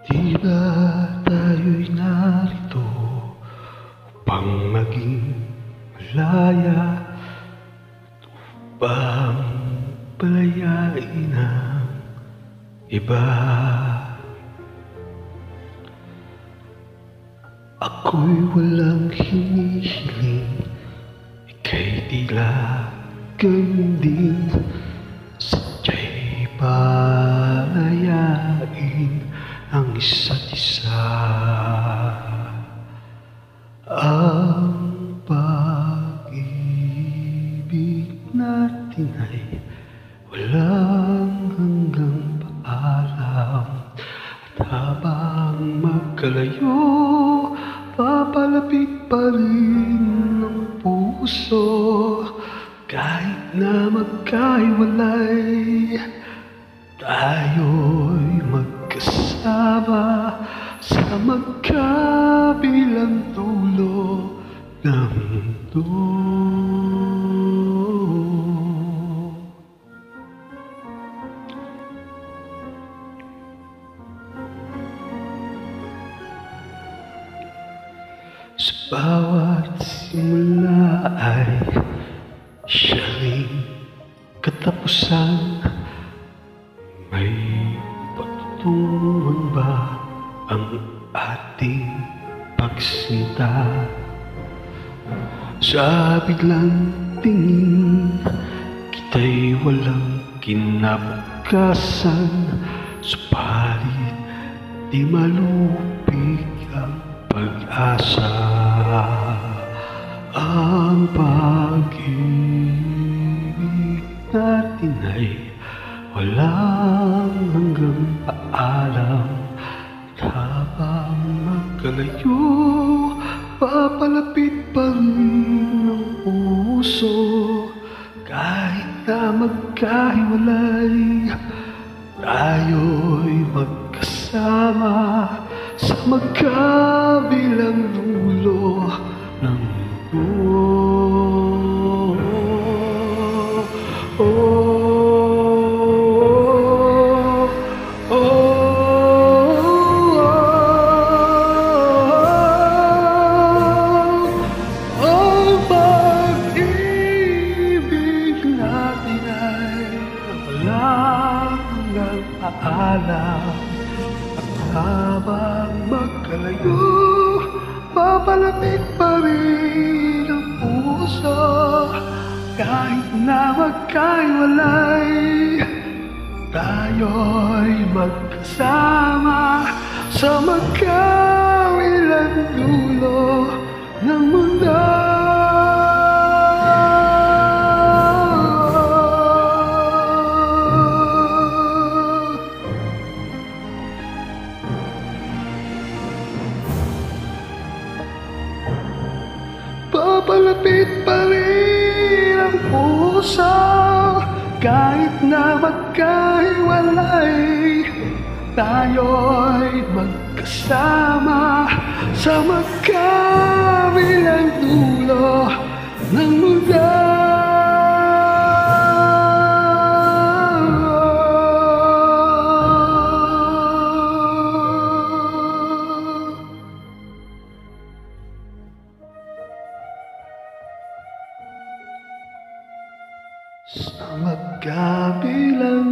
Di ba tayo'y narito upang maging malaya, upang palayain ang iba? Ako'y walang hinihiling, ika'y tila ganun din. Sadya'y palayain ang isa't isa. Ang pag-ibig natin ay walang hanggang paalam. At habang magkalayo, papalapit pa rin ang puso. Kahit na magkahiwalay, tayo'y magkasama sa magkabilang dulo ng mundo. Sa bawat simula ay siya ring katapusan. May patutunguhan ba ang ating pagsinta? Sa biglang tingin, kita'y walang kinabukasan. Subalit di malupig ang pag-asa. Ang pag-ibig natin ay walang hanggang paalam. At habang magkalayo, papalapit pa rin ang puso. Kahit na magkahiwalay, tayo'y magkasama sa magkabilang dulo ng mundo. Ang pag-ibig natin ay walang hanggang paalam. At habang magkalayo, papalapit pa rin ang puso. Kahit na magkahiwalay, tayo'y magkasama sa magkabilang dulo ng mundo. Papalapit pa rin ang puso. Kahit na magkahiwalay, tayo'y magkasama sa magkabilang dulo ng mundo. Sa magkabilang